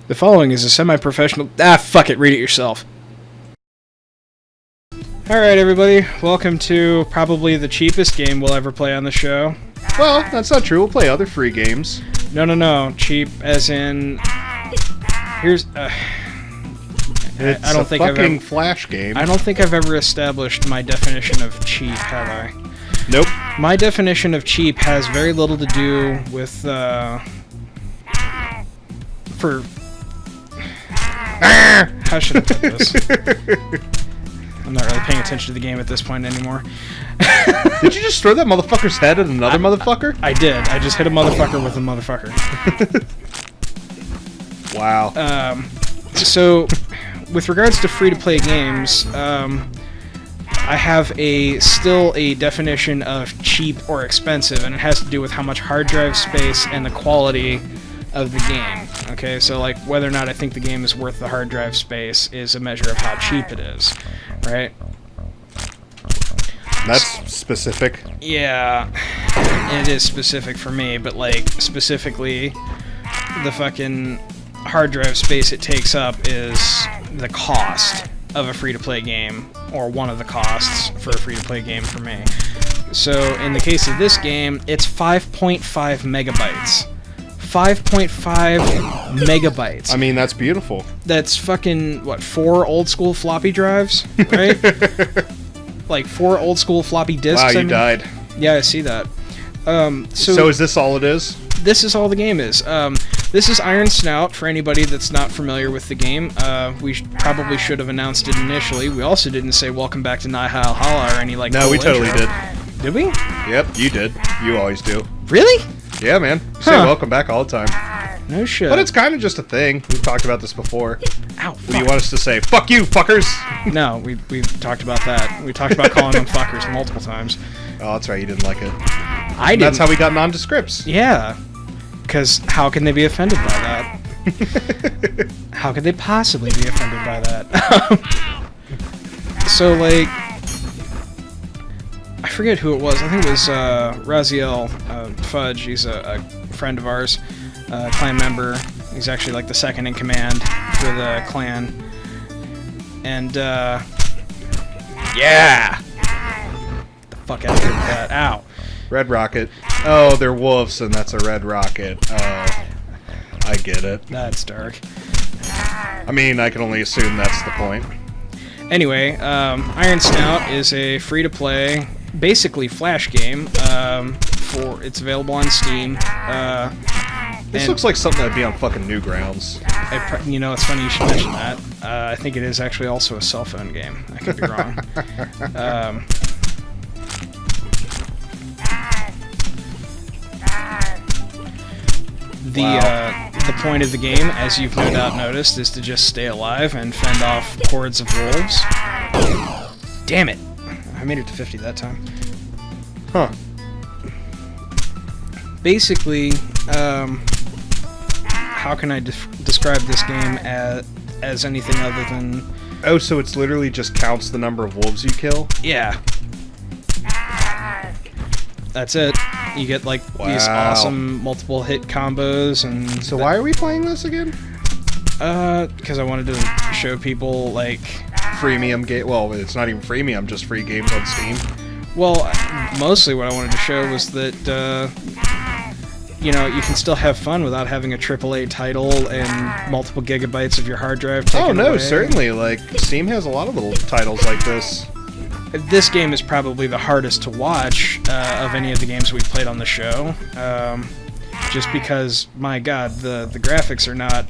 The following is a semi-professional... fuck it, read it yourself. Alright, everybody, welcome to probably the cheapest game we'll ever play on the show. Well, that's not true. We'll play other free games. No. Cheap as in... Here's... It's I don't think fucking I've ever, Flash game. I don't think I've ever established my definition of cheap, have I? Nope. My definition of cheap has very little to do with, how should I put this? I'm not really paying attention to the game at this point anymore. Did you just throw that motherfucker's head at another motherfucker? I did. I just hit a motherfucker with a motherfucker. Wow. So, with regards to free-to-play games, I have still a definition of cheap or expensive, and it has to do with how much hard drive space and the quality of the game. Okay, so like whether or not I think the game is worth the hard drive space is a measure of how cheap it is, right? That's specific. Yeah, it is specific for me, but like specifically the fucking hard drive space it takes up is the cost of a free-to-play game, or one of the costs for a free-to-play game for me. So in the case of this game, it's 5.5 megabytes. 5.5 megabytes. I mean, that's beautiful. That's fucking, what, 4 old-school floppy drives, right? Like 4 old-school floppy disks. Wow, you died. Yeah, I see that. So is this all it is? This is all the game is. This is Iron Snout, for anybody that's not familiar with the game. We probably should have announced it initially. We also didn't say welcome back to Nihilhalla or any like... No, cool we totally intro. did. Did we? Yep, you did. You always do. Really? Yeah, man. You say welcome back all the time. No shit. But it's kind of just a thing. We've talked about this before. Ow, What do you want us to say? Fuck you, fuckers! No, we've talked about that. We talked about calling them fuckers multiple times. Oh, that's right. You didn't like it. I didn't. That's how we got nondescripts. Yeah. Because how can they be offended by that? How could they possibly be offended by that? So, like... I forget who it was. I think it was Raziel Fudge. He's a friend of ours, clan member. He's actually like the second in command for the clan. And yeah, the fuck out of here with that! Ow. Red rocket. Oh, they're wolves, and that's a red rocket. Oh, I get it. That's dark. I mean, I can only assume that's the point. Anyway, Iron Snout is a free-to-play, basically Flash game. It's available on Steam. This looks like something that'd be on fucking Newgrounds. You know, it's funny you should mention that. I think it is actually also a cell phone game. I could be wrong. The point of the game, as you've no doubt noticed, is to just stay alive and fend off hordes of wolves. Damn it! I made it to 50 that time. Huh. Basically, how can I describe this game as anything other than... Oh, so it's literally just counts the number of wolves you kill? Yeah. That's it. You get like these awesome multiple hit combos, and so why are we playing this again? Because I wanted to show people like freemium game. Well, it's not even freemium, just free games on Steam. Well, mostly what I wanted to show was that you know, you can still have fun without having a AAA title and multiple gigabytes of your hard drive taken away. Certainly. Like Steam has a lot of little titles like this. This game is probably the hardest to watch of any of the games we've played on the show, just because, my god, the graphics are not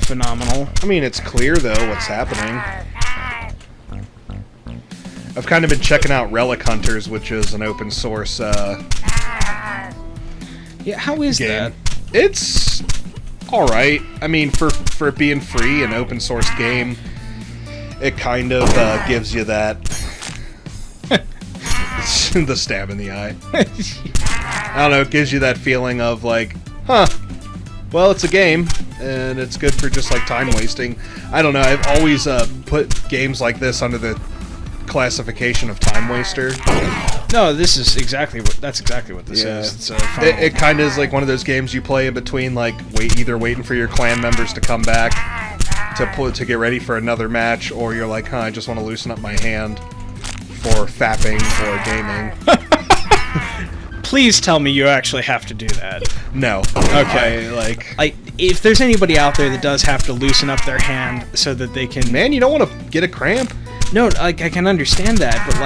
phenomenal. I mean, it's clear, though, what's happening. I've kind of been checking out Relic Hunters, which is an open source yeah, how is game. that? It's alright. I mean, for it being free, an open source game, it kind of gives you that... the stab in the eye. I don't know, it gives you that feeling of like, huh, well, it's a game, and it's good for just like time wasting. I don't know, I've always put games like this under the classification of time waster, No, this is exactly what this is. It's a funnel. It kind of is like one of those games you play in between, like either waiting for your clan members to come back to get ready for another match, or you're like, I just want to loosen up my hand for fapping or gaming. Please tell me you actually have to do that. No. Okay. If there's anybody out there that does have to loosen up their hand so that they can... Man, you don't want to get a cramp. No, I can understand that, but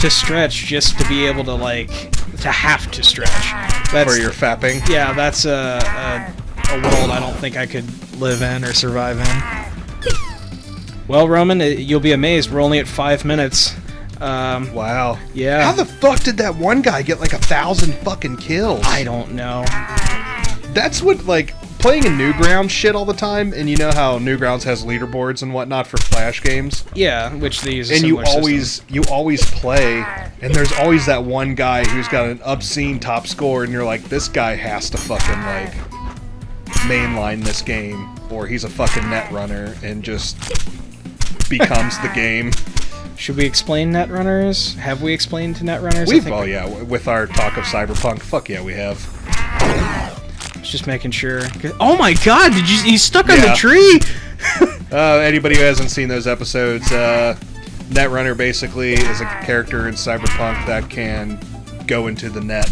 to stretch just to be able to to have to stretch. That's, for your fapping? Yeah, that's a world I don't think I could live in or survive in. Well, Roman, you'll be amazed. We're only at 5 minutes. Wow. Yeah. How the fuck did that one guy get 1,000 fucking kills? I don't know. That's what, playing in Newgrounds shit all the time, and you know how Newgrounds has leaderboards and whatnot for Flash games? Yeah, which they use a and you similar system. always play, and there's always that one guy who's got an obscene top score, and you're like, this guy has to fucking, mainline this game, or he's a fucking net runner, and just becomes the game. Should we explain Netrunners? Have we explained to Netrunners? With our talk of Cyberpunk, fuck yeah, we have. Just making sure. Oh my god, he's stuck on the tree! Anybody who hasn't seen those episodes, Netrunner basically is a character in Cyberpunk that can go into the net.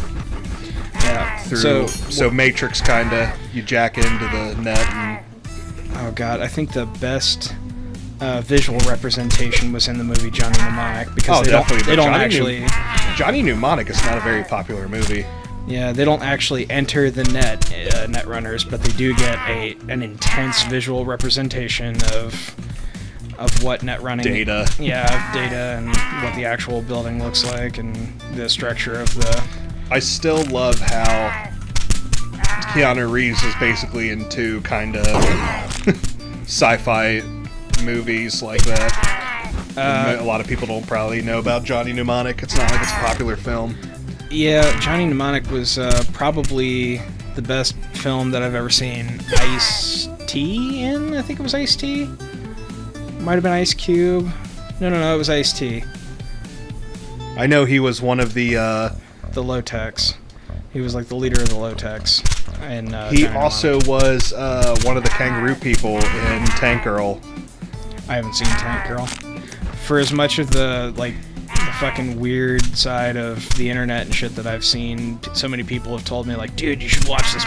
Yeah. So Matrix kinda, you jack into the net and... Oh god, I think the best visual representation was in the movie Johnny Mnemonic, because they don't actually... Johnny Mnemonic is not a very popular movie. Yeah, they don't actually enter the Netrunners, but they do get an intense visual representation of what net running... Data. Yeah, of data and what the actual building looks like and the structure of the... I still love how Keanu Reeves is basically into kind of sci-fi movies like that. A lot of people don't probably know about Johnny Mnemonic. It's not like it's a popular film. Yeah, Johnny Mnemonic was probably the best film that I've ever seen Ice-T in. I think it was Ice-T. Might have been Ice Cube. No, it was Ice-T. I know he was one of the Low-Techs. He was the leader of the Low-Techs. And he also was one of the kangaroo people in Tank Girl. I haven't seen Tank Girl. For as much of the fucking weird side of the internet and shit that I've seen, so many people have told me dude, you should watch this.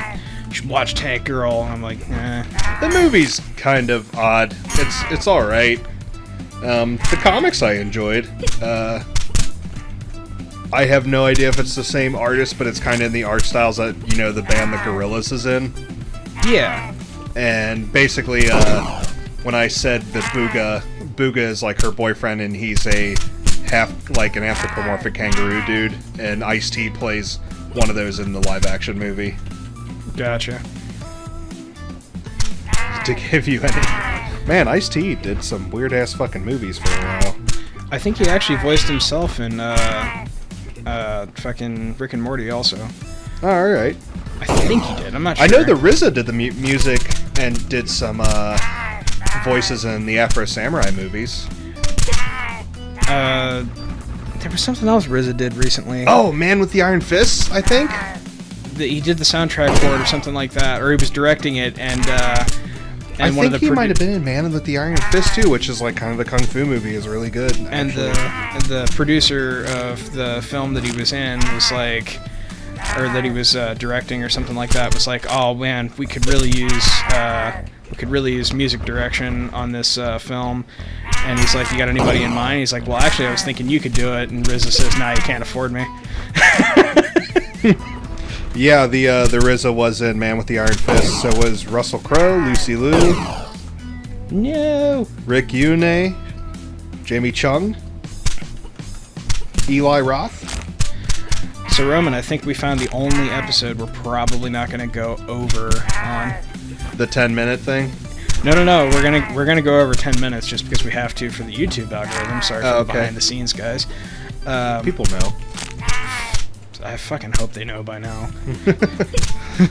You should watch Tank Girl. And I'm like, eh. The movie's kind of odd. It's all right. The comics I enjoyed. I have no idea if it's the same artist, but it's kind of in the art styles that, the band The Gorillaz is in. Yeah. And basically, when I said that Booga is her boyfriend and he's an anthropomorphic kangaroo dude, and Ice-T plays one of those in the live-action movie. Gotcha. To give you any... Man, Ice-T did some weird-ass fucking movies for a while. I think he actually voiced himself in fucking Rick and Morty also. Oh, alright. I think he did, I'm not sure. I know the RZA did the music and did some voices in the Afro Samurai movies. There was something else RZA did recently. Oh, Man with the Iron Fists, I think? He did the soundtrack for it or something like that, or he was directing it, and I think he might have been in Man with the Iron Fist too, which is kind of the kung fu movie, is really good. And the producer of the film that he was in was or that he was directing or something like that, was oh man, we could really use music direction on this film. And he's like, you got anybody in mind? He's like, well, actually, I was thinking you could do it. And RZA says, nah, you can't afford me. Yeah, the RZA was in Man with the Iron Fist. So was Russell Crowe, Lucy Liu, no, Rick Yune, Jamie Chung, Eli Roth. So Roman, I think we found the only episode we're probably not going to go over on. The 10-minute thing? No. We're gonna go over 10 minutes just because we have to for the YouTube algorithm. Sorry for the behind the scenes guys. People know. I fucking hope they know by now.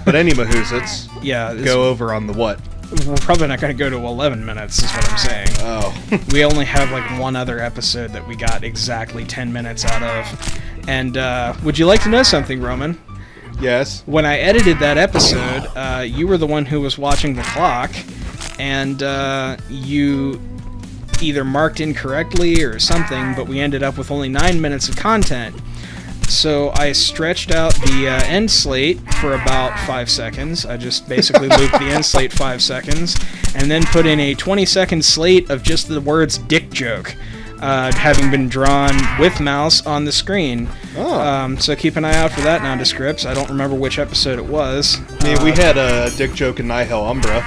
But any Mahoozits, yeah, go over on the what? we're probably not going to go to 11 minutes, is what I'm saying. Oh. We only have like one other episode that we got exactly 10 minutes out of. And would you like to know something, Roman? Yes. When I edited that episode, you were the one who was watching the clock, and you either marked incorrectly or something, but we ended up with only 9 minutes of content. So I stretched out the end slate for about 5 seconds. I just basically looped the end slate 5 seconds, and then put in a 20-second slate of just the words dick joke, having been drawn with mouse on the screen. Oh. So keep an eye out for that nondescripts. I don't remember which episode it was. I mean, we had a dick joke in Nihilhalla.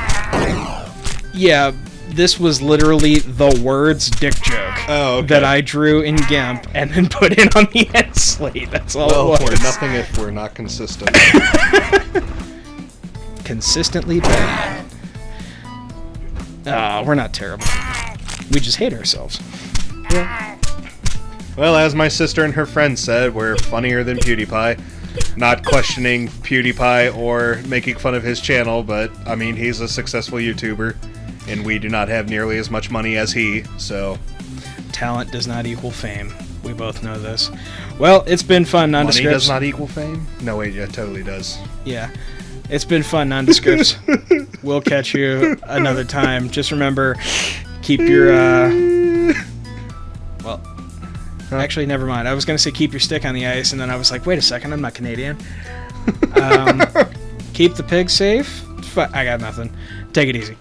Yeah, this was literally the words dick joke that I drew in GIMP and then put in on the end slate. That's all it was. We're nothing if we're not consistent. Consistently bad. We're not terrible. We just hate ourselves. Yeah. Well, as my sister and her friend said, we're funnier than PewDiePie. Not questioning PewDiePie or making fun of his channel, but, I mean, he's a successful YouTuber, and we do not have nearly as much money as he, so... Talent does not equal fame. We both know this. Well, it's been fun, Nondescripts. Money does not equul fame? No, wait, yeah, it totally does. Yeah. It's been fun, Nondescripts. We'll catch you another time. Just remember, keep your, well... Actually, never mind. I was going to say keep your stick on the ice, and then I was like, wait a second, I'm not Canadian. Keep the pigs safe. I got nothing. Take it easy.